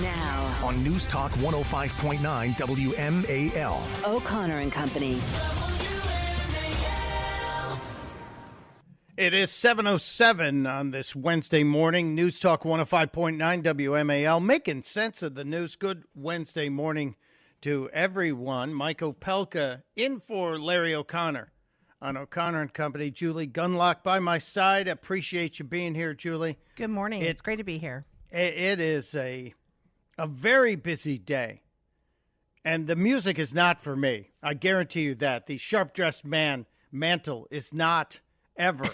Now, on News Talk 105.9 WMAL. O'Connor and Company. It is 7:07 on this Wednesday morning. News Talk 105.9 WMAL. Making sense of the news. Good Wednesday morning to everyone. Mike Opelka in for Larry O'Connor on O'Connor and Company. Julie Gunlock by my side. Appreciate you being here, Julie. Good morning. It's great to be here. It is a very busy day, and the music is not for me. I guarantee you that. The sharp-dressed man mantle is not ever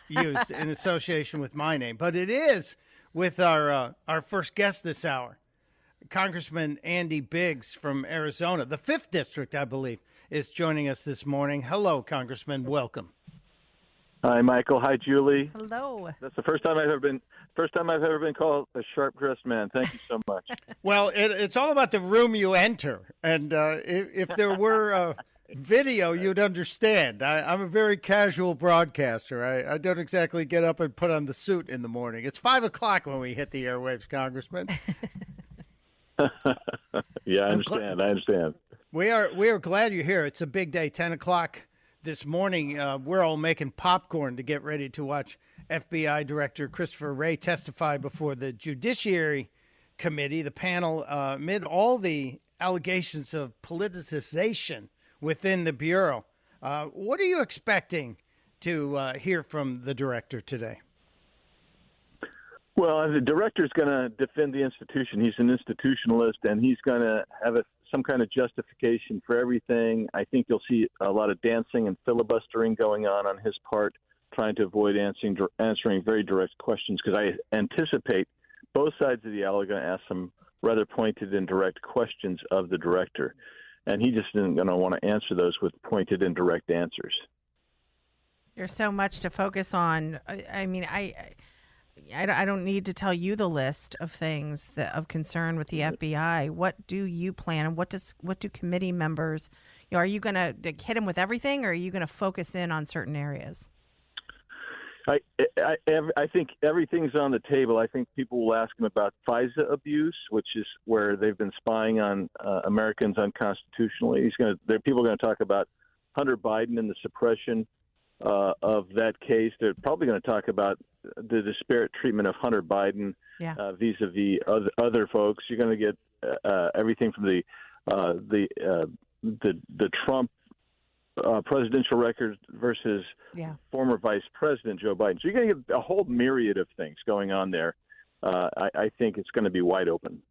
used in association with my name, but it is with our first guest this hour, Congressman Andy Biggs from Arizona. The 5th District, I believe, is joining us this morning. Hello, Congressman. Welcome. Hi, Michael. Hi, Julie. Hello. That's the first time I've ever been called a sharp-dressed man. Thank you so much. Well, it's all about the room you enter, and if there were video, you'd understand. I'm a very casual broadcaster. I don't exactly get up and put on the suit in the morning. It's 5 o'clock when we hit the airwaves, Congressman. Yeah, I understand. We are glad you're here. It's a big day. 10 o'clock this morning. We're all making popcorn to get ready to watch FBI Director Christopher Wray testify before the Judiciary Committee, the panel, amid all the allegations of politicization within the Bureau. What are you expecting to hear from the director today? Well, the director's going to defend the institution. He's an institutionalist, and he's going to have some kind of justification for everything. I think you'll see a lot of dancing and filibustering going on his part, trying to avoid answering very direct questions, because I anticipate both sides of the aisle are going to ask some rather pointed and direct questions of the director. And he just isn't going to want to answer those with pointed and direct answers. There's so much to focus on. I mean, I don't need to tell you the list of things of concern with the FBI. What do you plan, and what do committee members? Are you going to hit him with everything, or are you going to focus in on certain areas? I think everything's on the table. I think people will ask him about FISA abuse, which is where they've been spying on Americans unconstitutionally. People are going to talk about Hunter Biden and the suppression of that case. They're probably going to talk about the disparate treatment of Hunter Biden vis-a-vis other folks. You're going to get everything from the Trump presidential record versus former Vice President Joe Biden. So you're going to get a whole myriad of things going on there. I think it's going to be wide open.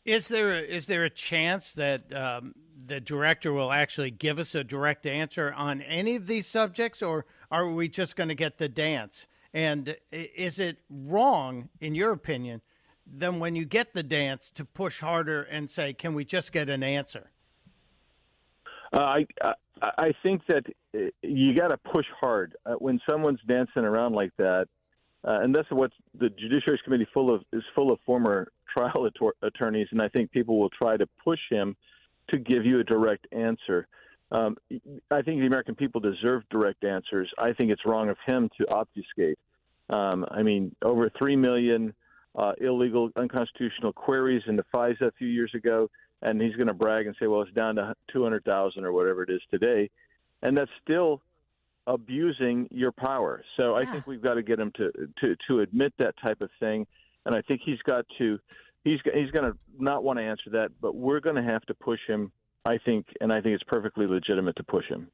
Is there a chance that the director will actually give us a direct answer on any of these subjects, or are we just going to get the dance? And is it wrong, in your opinion, then when you get the dance to push harder and say, can we just get an answer? I think that you got to push hard when someone's dancing around like that, and that's what the Judiciary Committee is full of former trial attorneys, and I think people will try to push him to give you a direct answer. I think the American people deserve direct answers. I think it's wrong of him to obfuscate. I mean, over 3 million illegal, unconstitutional queries into FISA a few years ago. And he's going to brag and say, well, it's down to 200,000 or whatever it is today. And that's still abusing your power. So I think we've got to get him to admit that type of thing. And I think he's going to not want to answer that, but we're going to have to push him, I think, and I think it's perfectly legitimate to push him.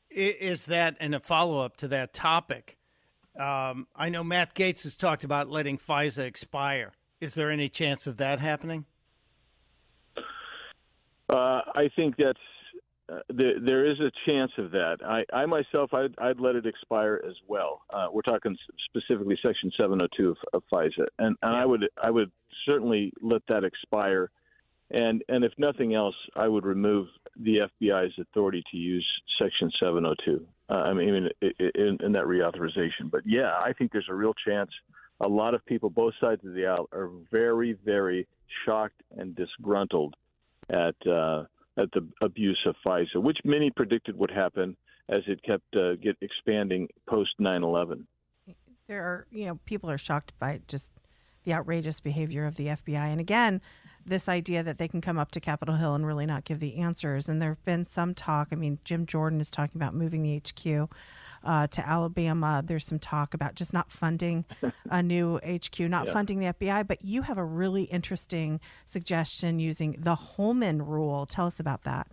Is that, and a follow-up to that topic, I know Matt Gaetz has talked about letting FISA expire. Is there any chance of that happening? I think that's there is a chance of that. I myself, I'd let it expire as well. We're talking specifically Section 702 of FISA, and I would certainly let that expire. And if nothing else, I would remove the FBI's authority to use Section 702. In that reauthorization. But yeah, I think there's a real chance. A lot of people, both sides of the aisle, are very, very shocked and disgruntled at the abuse of FISA, which many predicted would happen as it kept expanding post 9/11. There are, people are shocked by just the outrageous behavior of the FBI. And again, this idea that they can come up to Capitol Hill and really not give the answers. And there have been some talk. I mean, Jim Jordan is talking about moving the HQ to Alabama. There's some talk about just not funding a new HQ, not funding the FBI. But you have a really interesting suggestion using the Holman Rule. Tell us about that.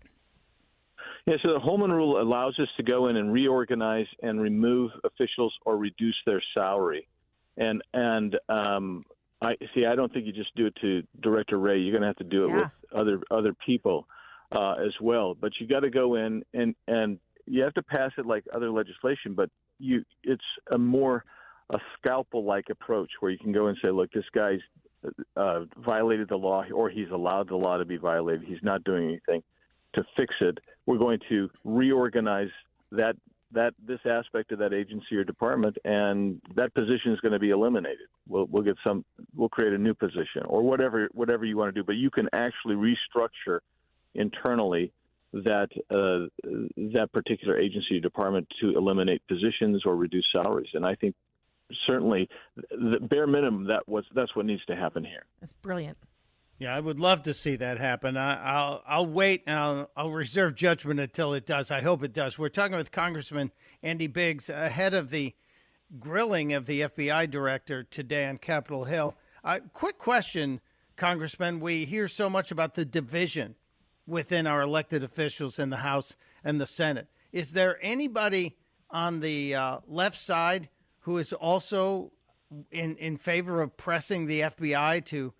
Yeah, so the Holman Rule allows us to go in and reorganize and remove officials or reduce their salary. And I don't think you just do it to Director Wray. You're going to have to do it with other people as well. But you got to go in and you have to pass it like other legislation. But it's a scalpel-like approach where you can go and say, look, this guy's violated the law, or he's allowed the law to be violated. He's not doing anything to fix it. We're going to reorganize this aspect of that agency or department, and that position is going to be eliminated. We'll create a new position or whatever you want to do. But you can actually restructure internally that particular agency or department to eliminate positions or reduce salaries. And I think certainly the bare minimum that's what needs to happen here. That's brilliant. Yeah, I would love to see that happen. I'll wait. And I'll reserve judgment until it does. I hope it does. We're talking with Congressman Andy Biggs ahead of the grilling of the FBI director today on Capitol Hill. Quick question, Congressman. We hear so much about the division within our elected officials in the House and the Senate. Is there anybody on the left side who is also in favor of pressing the FBI to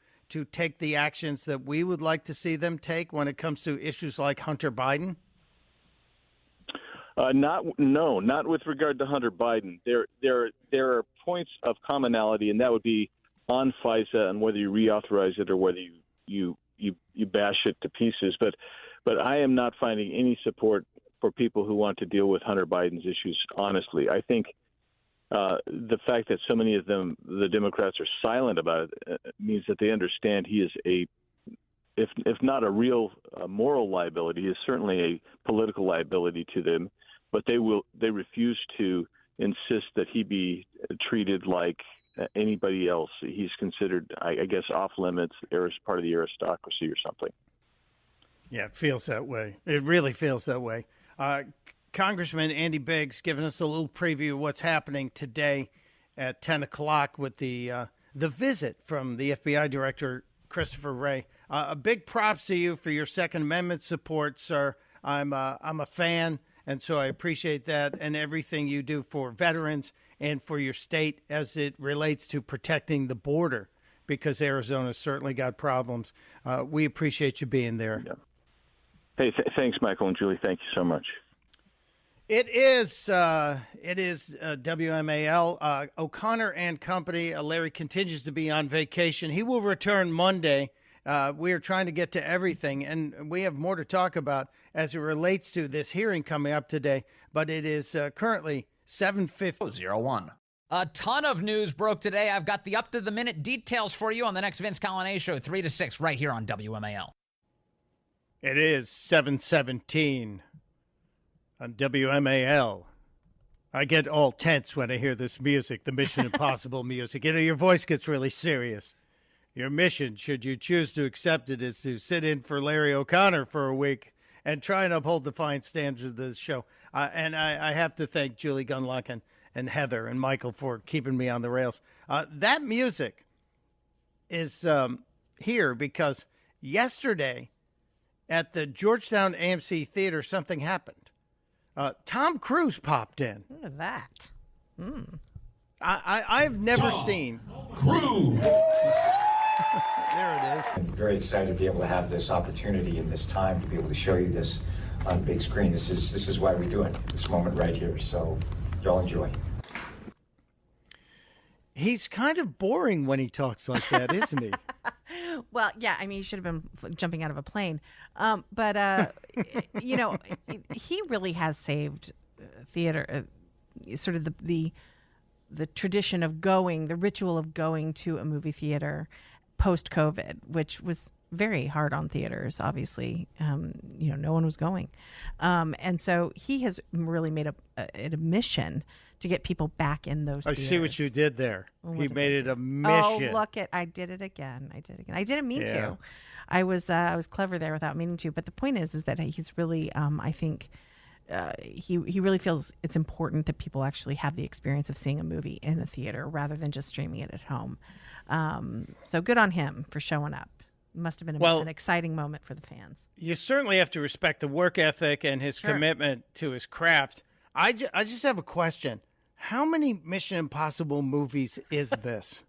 take the actions that we would like to see them take when it comes to issues like Hunter Biden? Not with regard to Hunter Biden. There are points of commonality, and that would be on FISA and whether you reauthorize it or whether you bash it to pieces. But I am not finding any support for people who want to deal with Hunter Biden's issues. Honestly, I think the fact that so many of them, the Democrats, are silent about it means that they understand he is if not a real moral liability, he is certainly a political liability to them. But they refuse to insist that he be treated like anybody else. He's considered, I guess, off limits, part of the aristocracy or something. Yeah, it feels that way. It really feels that way. Congressman Andy Biggs giving us a little preview of what's happening today at 10 o'clock with the visit from the FBI Director, Christopher Wray. A big props to you for your Second Amendment support, sir. I'm a fan, and so I appreciate that and everything you do for veterans and for your state as it relates to protecting the border, because Arizona's certainly got problems. We appreciate you being there. Yeah. Hey, thanks, Michael and Julie. Thank you so much. It is WMAL. O'Connor and Company. Larry continues to be on vacation. He will return Monday. We are trying to get to everything, and we have more to talk about as it relates to this hearing coming up today. But it is currently 7:50. A ton of news broke today. I've got the up-to-the-minute details for you on the next Vince Colonnese Show, 3 to 6, right here on WMAL. It is 7:17 on WMAL. I get all tense when I hear this music, the Mission Impossible music. You know, your voice gets really serious. Your mission, should you choose to accept it, is to sit in for Larry O'Connor for a week and try and uphold the fine standards of this show. And I have to thank Julie Gunlock and Heather and Michael for keeping me on the rails. That music is here because yesterday at the Georgetown AMC Theater, something happened. Tom Cruise popped in. Look at that. I've never seen Cruise. There it is. I'm very excited to be able to have this opportunity and this time to be able to show you this on the big screen. This is why we do it, this moment right here. So y'all enjoy. He's kind of boring when he talks like that, isn't he? Well, yeah, I mean, he should have been jumping out of a plane. But you know, he really has saved theater, sort of the tradition of going, the ritual of going to a movie theater post-COVID, which was very hard on theaters, obviously. No one was going. And so he has really made it a mission to get people back in those theaters. I see what you did there. He made it a Oh, mission. look I did it again. I didn't mean to. I was clever there without meaning to. But the point is that he's really, I think, he really feels it's important that people actually have the experience of seeing a movie in a theater rather than just streaming it at home. So good on him for showing up. Must have been an exciting moment for the fans. You certainly have to respect the work ethic and his commitment to his craft. I just have a question. How many Mission Impossible movies is this?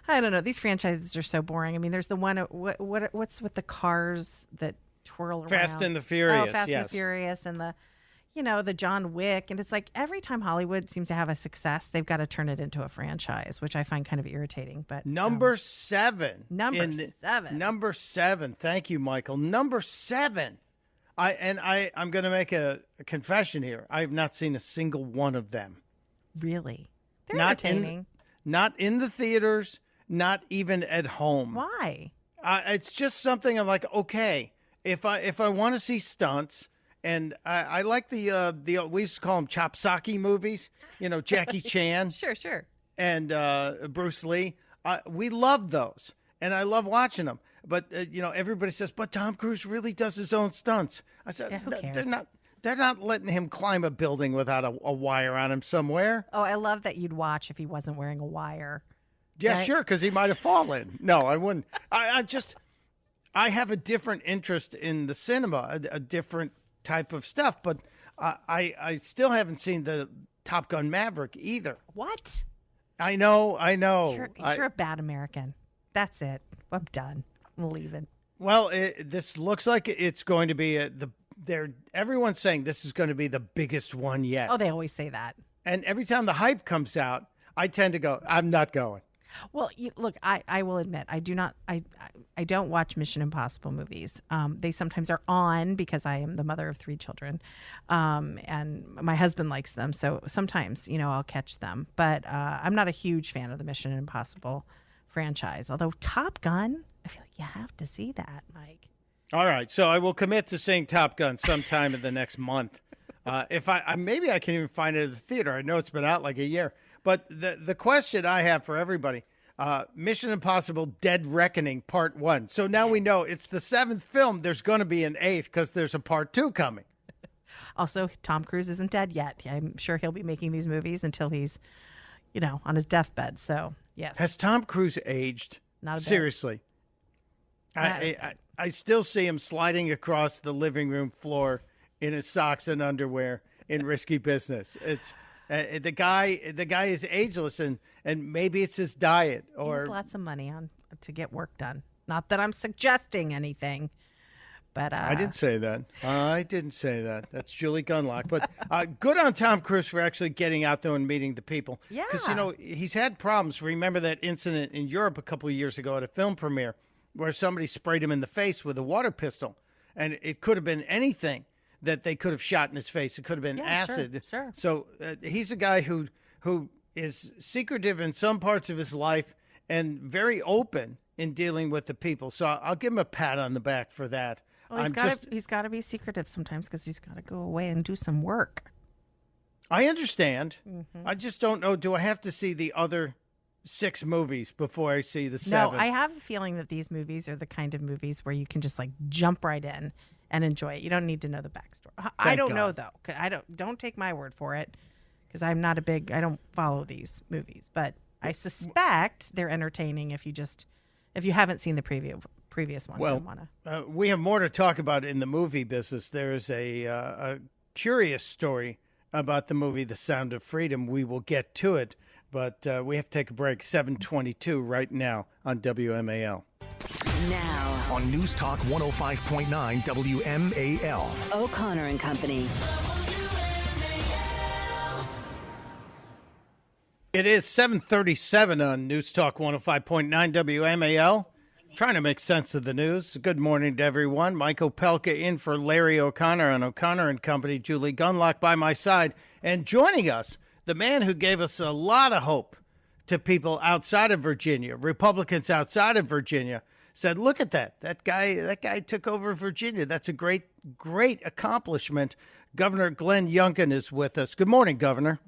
I don't know. These franchises are so boring. I mean, there's the one. What's with the cars that twirl around? Fast and the Furious. Oh, Fast and the Furious, and the John Wick. And it's like every time Hollywood seems to have a success, they've got to turn it into a franchise, which I find kind of irritating. But Number 7. Number 7. Thank you, Michael. Number 7. I'm going to make a confession here. I have not seen a single one of them. Really? They're entertaining. Not in the theaters, not even at home. Why? It's just something I'm like, okay, if I want to see stunts, and I like the we used to call them chopsaki movies, Jackie Chan. Sure. And Bruce Lee. We love those, and I love watching them. But everybody says, but Tom Cruise really does his own stunts. I said, who cares? They're not letting him climb a building without a wire on him somewhere. Oh, I love that you'd watch if he wasn't wearing a wire. Yeah, right? Sure, because he might have fallen. No, I wouldn't. I have a different interest in the cinema, a different type of stuff. But I still haven't seen the Top Gun Maverick either. What? I know. You're a bad American. That's it. I'm done. I'm leaving. Well, this looks like it's going to be everyone's saying this is going to be the biggest one yet. Oh, they always say that. And every time the hype comes out, I tend to go, I'm not going. Well, look, I will admit, I don't watch Mission Impossible movies. They sometimes are on because I am the mother of 3 children, and my husband likes them. So sometimes, I'll catch them. But I'm not a huge fan of the Mission Impossible franchise. Although Top Gun, I feel like you have to see that, Mike. All right, so I will commit to seeing Top Gun sometime in the next month. If maybe I can even find it at the theater. I know it's been out like a year. But the question I have for everybody, Mission Impossible Dead Reckoning Part 1. So now we know it's the 7th film. There's going to be an 8th because there's a Part 2 coming. Also, Tom Cruise isn't dead yet. I'm sure he'll be making these movies until he's, on his deathbed. So, yes. Has Tom Cruise aged? Not a bit. Seriously. I still see him sliding across the living room floor in his socks and underwear in Risky Business. It's the guy is ageless, and maybe it's his diet or he has lots of money to get work done. Not that I'm suggesting anything, but I didn't say that. That's Julie Gunlock. But good on Tom Cruise for actually getting out there and meeting the people. Yeah, because he's had problems. Remember that incident in Europe a couple of years ago at a film premiere where somebody sprayed him in the face with a water pistol, and it could have been anything that they could have shot in his face. It could have been acid. Sure. So he's a guy who is secretive in some parts of his life and very open in dealing with the people. So I'll give him a pat on the back for that. Well, he's got to be secretive sometimes because he's got to go away and do some work. I understand. Mm-hmm. I just don't know. Do I have to see the other 6 movies before I see the 7th? No, I have a feeling that these movies are the kind of movies where you can just jump right in and enjoy it. You don't need to know the backstory. I don't know though. Don't take my word for it because I don't follow these movies, but I suspect they're entertaining if you haven't seen the previous ones. Well, we have more to talk about in the movie business. There is a curious story about the movie The Sound of Freedom. We will get to it, but we have to take a break. 7:22 right now on WMAL. Now on News Talk 105.9 WMAL. O'Connor and Company. It is 7:37 on News Talk 105.9 WMAL. Trying to make sense of the news. Good morning to everyone. Mike Opelka in for Larry O'Connor on O'Connor and Company. Julie Gunlock by my side. And joining us, the man who gave us a lot of hope to people outside of Virginia. Republicans outside of Virginia said, look at that. That guy took over Virginia. That's a great accomplishment. Governor Glenn Youngkin is with us. Good morning, Governor.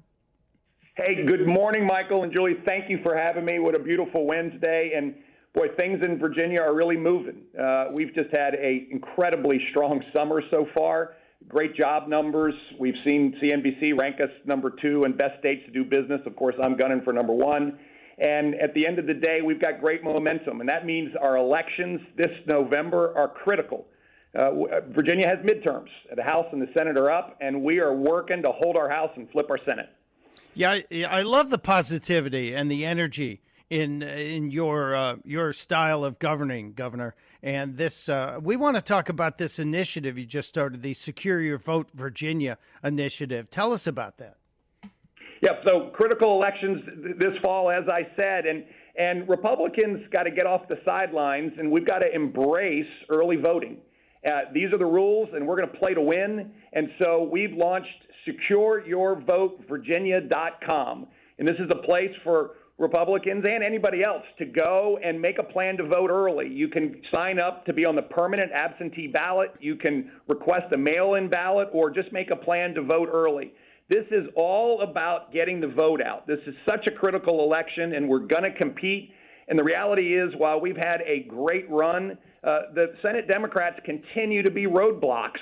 Hey, good morning, Michael and Julie. Thank you for having me. What a beautiful Wednesday. And boy, things in Virginia are really moving. We've just had an incredibly strong summer so far. Great job numbers. We've seen CNBC rank us number 2 in best states to do business. Of course, I'm gunning for number 1. And at the end of the day, we've got great momentum. And that means our elections this November are critical. Virginia has midterms. The House and the Senate are up, and we are working to hold our House and flip our Senate. Yeah, I love the positivity and the energy in your style of governing, Governor. And this we want to talk about this initiative you just started, the Secure Your Vote Virginia initiative. Tell us about that. Yeah, so critical elections this fall, as I said, and Republicans got to get off the sidelines, and we've got to embrace early voting. These are the rules, and we're going to play to win. And so we've launched SecureYourVoteVirginia.com. And this is a place for Republicans and anybody else to go and make a plan to vote early. You can sign up to be on the permanent absentee ballot. You can request a mail-in ballot or just make a plan to vote early. This is all about getting the vote out. This is such a critical election, and we're going to compete. And the reality is, while we've had a great run, the Senate Democrats continue to be roadblocks.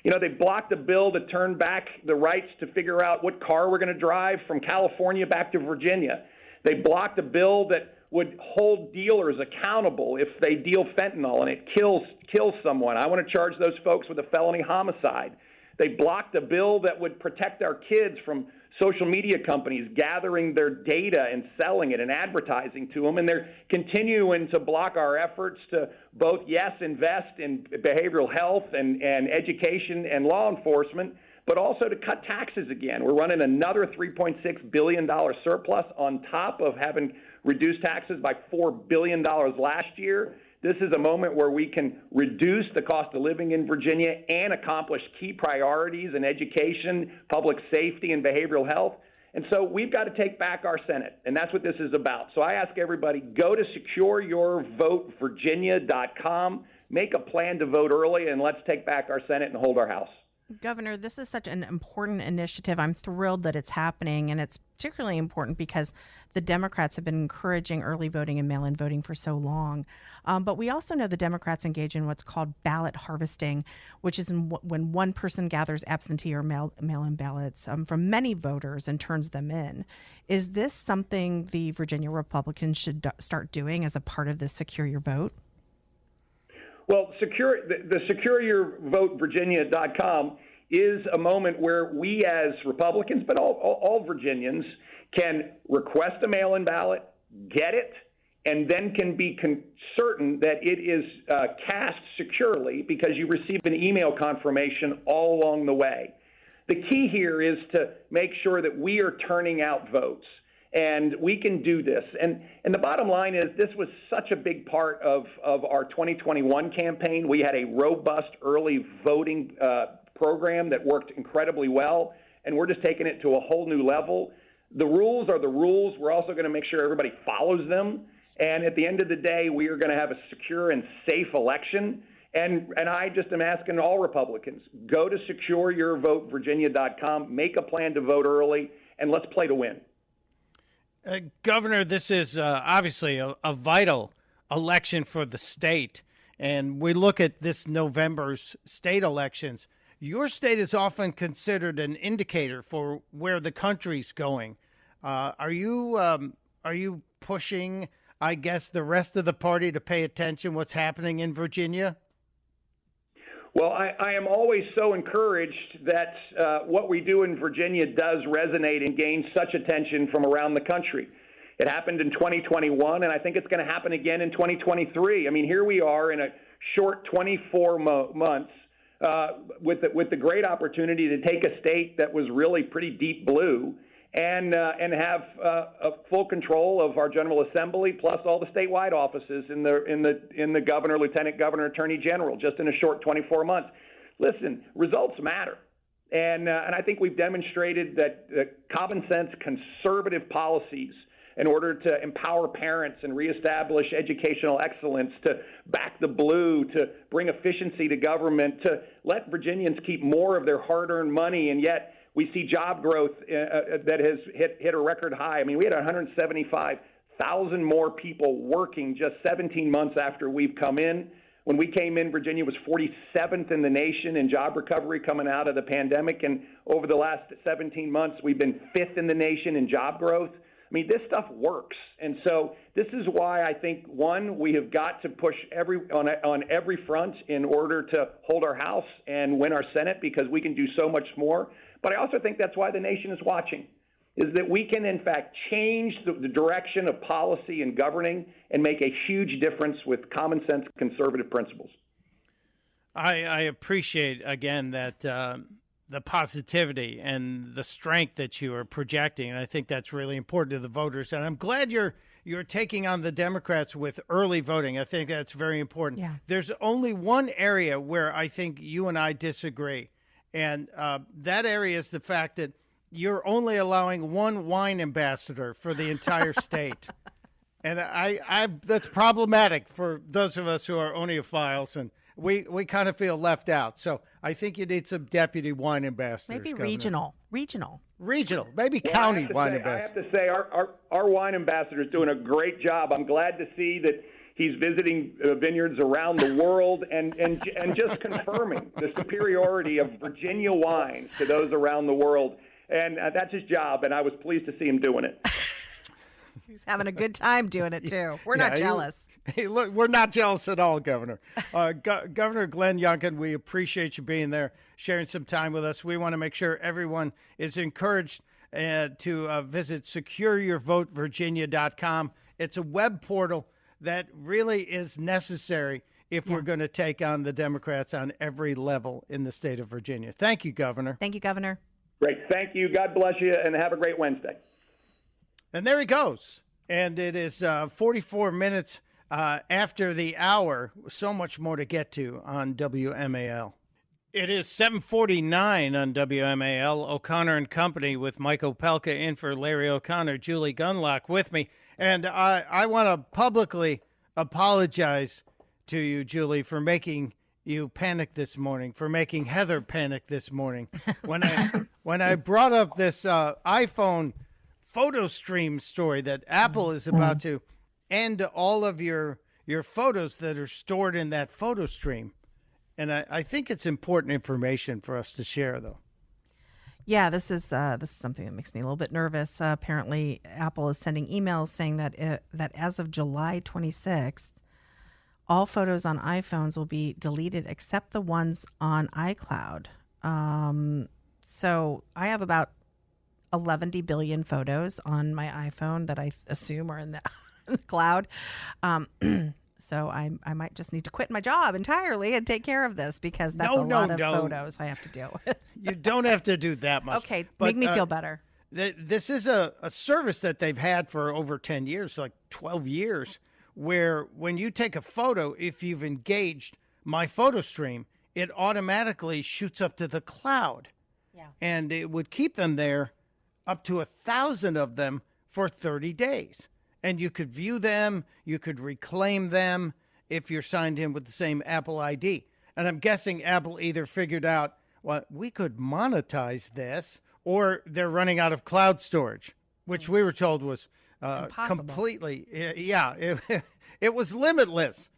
They blocked a bill to turn back the rights to figure out what car we're going to drive from California back to Virginia. They blocked a bill that would hold dealers accountable if they deal fentanyl and it kills someone. I want to charge those folks with a felony homicide. They blocked a bill that would protect our kids from social media companies gathering their data and selling it and advertising to them. And they're continuing to block our efforts to both, yes, invest in behavioral health and education and law enforcement, but also to cut taxes again. We're running another $3.6 billion surplus on top of having reduced taxes by $4 billion last year. This is a moment where we can reduce the cost of living in Virginia and accomplish key priorities in education, public safety, and behavioral health. And so we've got to take back our Senate, and that's what this is about. So I ask everybody, go to SecureYourVoteVirginia.com, make a plan to vote early, and let's take back our Senate and hold our House. Governor, this is such an important initiative. I'm thrilled that it's happening, and it's particularly important because the Democrats have been encouraging early voting and mail-in voting for so long. But we also know the Democrats engage in what's called ballot harvesting, which is when one person gathers absentee or mail-in ballots from many voters and turns them in. Is this something the Virginia Republicans should start doing as a part of the Secure Your Vote? Well, the SecureYourVoteVirginia.com is a moment where we as Republicans, but all Virginians, can request a mail-in ballot, get it, and then can be certain that it is cast securely because you receive an email confirmation all along the way. The key here is to make sure that we are turning out votes. And we can do this. And the bottom line is this was such a big part of our 2021 campaign. We had a robust early voting program that worked incredibly well, and we're just taking it to a whole new level. The rules are the rules. We're also going to make sure everybody follows them. And at the end of the day, we are going to have a secure and safe election. And I just am asking all Republicans, go to SecureYourVoteVirginia.com, make a plan to vote early, and let's play to win. Governor, this is obviously a vital election for the state, and we look at this November's state elections. Your state is often considered an indicator for where the country's going. Are you pushing, I guess, the rest of the party to pay attention what's happening in Virginia? Well, I am always so encouraged that what we do in Virginia does resonate and gain such attention from around the country. It happened in 2021, and I think it's going to happen again in 2023. I mean, here we are in a short 24 months with the great opportunity to take a state that was really pretty deep blue and have a full control of our General Assembly, plus all the statewide offices in the governor, lieutenant governor, attorney general, just in a short 24 months. Listen, results matter, and I think we've demonstrated that common sense, conservative policies in order to empower parents and reestablish educational excellence, to back the blue, to bring efficiency to government, to let Virginians keep more of their hard-earned money, and yet we see job growth that has hit a record high. I mean, we had 175,000 more people working just 17 months after we've come in. When we came in, Virginia was 47th in the nation in job recovery coming out of the pandemic. And over the last 17 months, we've been 5th in the nation in job growth. I mean, this stuff works. And so this is why I think, one, we have got to push on every front in order to hold our House and win our Senate, because we can do so much more. But I also think that's why the nation is watching, is that we can, in fact, change the direction of policy and governing and make a huge difference with common sense conservative principles. I appreciate, again, that the positivity and the strength that you are projecting, and I think that's really important to the voters. And I'm glad you're taking on the Democrats with early voting. I think that's very important. Yeah. There's only one area where I think you and I disagree, and that area is the fact that you're only allowing one wine ambassador for the entire state. And I that's problematic for those of us who are Oneophiles, and we kind of feel left out. So I think you need some deputy wine ambassadors. Maybe Governor. regional. Maybe county wine ambassador. I have to say our wine ambassador is doing a great job. I'm glad to see that he's visiting vineyards around the world and just confirming the superiority of Virginia wines to those around the world. And that's his job, and I was pleased to see him doing it. He's having a good time doing it, too. We're not jealous. Hey, look, we're not jealous at all, Governor. Governor Glenn Youngkin, we appreciate you being there, sharing some time with us. We want to make sure everyone is encouraged to visit secureyourvotevirginia.com. It's a web portal that really is necessary if we're going to take on the Democrats on every level in the state of Virginia. Thank you, Governor. Thank you, Governor. Great. Thank you. God bless you, and have a great Wednesday. And there he goes. And it is 44 minutes after the hour. So much more to get to on WMAL. It is 7:49 on WMAL. O'Connor and Company with Mike Opelka in for Larry O'Connor, Julie Gunlock with me. And I want to publicly apologize to you, Julie, for making you panic this morning, for making Heather panic this morning. When I brought up this iPhone photo stream story that Apple is about to end all of your photos that are stored in that photo stream. And I think it's important information for us to share, though. Yeah, this is something that makes me a little bit nervous. Apparently, Apple is sending emails saying that as of July 26th, all photos on iPhones will be deleted except the ones on iCloud. So I have about 11 billion photos on my iPhone that I assume are in the cloud. So I might just need to quit my job entirely and take care of this, because that's a lot of photos I have to deal with. You don't have to do that much. Okay, make me feel better. This is a service that they've had for over 10 years, like 12 years, where when you take a photo, if you've engaged My Photo Stream, it automatically shoots up to the cloud. Yeah. And it would keep them there, up to 1,000 of them, for 30 days. And you could view them, you could reclaim them if you're signed in with the same Apple ID. And I'm guessing Apple either figured out, well, we could monetize this, or they're running out of cloud storage, which we were told was completely, it was limitless.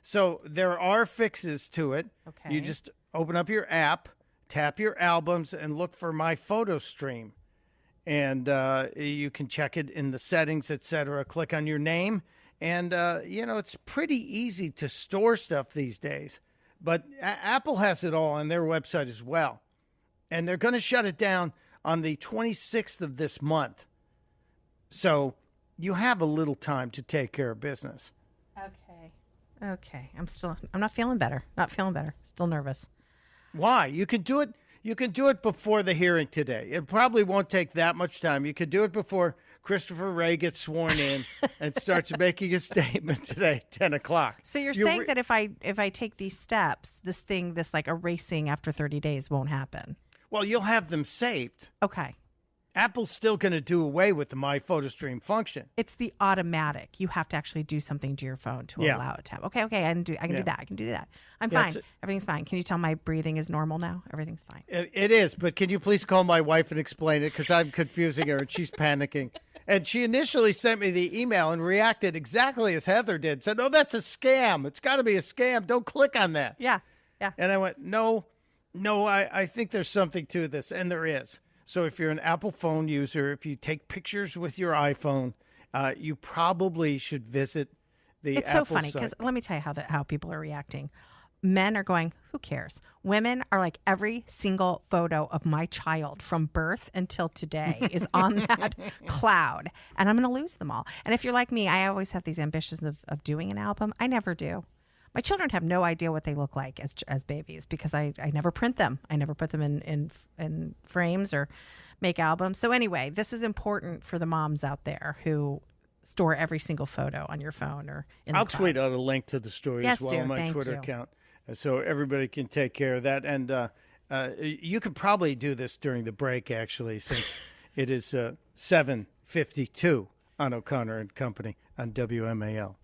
So there are fixes to it. Okay. You just open up your app, tap your albums, and look for My Photo Stream. And you can check it in the settings, etc. Click on your name. And, it's pretty easy to store stuff these days. But Apple has it all on their website as well. And they're going to shut it down on the 26th of this month. So you have a little time to take care of business. Okay. I'm not feeling better. Still nervous. Why? You can do it. You can do it before the hearing today. It probably won't take that much time. You could do it before Christopher Wray gets sworn in and starts making a statement today at 10 o'clock. So you're saying that if I take these steps, this like erasing after 30 days won't happen? Well, you'll have them saved. Okay. Apple's still going to do away with the My Photo Stream function. It's the automatic. You have to actually do something to your phone to allow it to have. Okay, I can do that. I can do that. I'm fine. Everything's fine. Can you tell my breathing is normal now? Everything's fine. It is, but can you please call my wife and explain it? Because I'm confusing her and she's panicking. And she initially sent me the email and reacted exactly as Heather did. Said, "Oh, that's a scam. It's got to be a scam. Don't click on that." Yeah. And I went, no, I think there's something to this. And there is. So if you're an Apple phone user, if you take pictures with your iPhone, you probably should visit the It's Apple so funny because let me tell you how people are reacting. Men are going, who cares? Women are like, every single photo of my child from birth until today is on that cloud, and I'm going to lose them all. And if you're like me, I always have these ambitions of doing an album. I never do. My children have no idea what they look like as babies because I never print them. I never put them in frames or make albums. So anyway, this is important for the moms out there who store every single photo on your phone or in I'll the cloud. tweet out a link to the story as well on my Thank Twitter you. account, so everybody can take care of that. And you could probably do this during the break, actually, since it is 7:52 on O'Connor and Company on WMAL.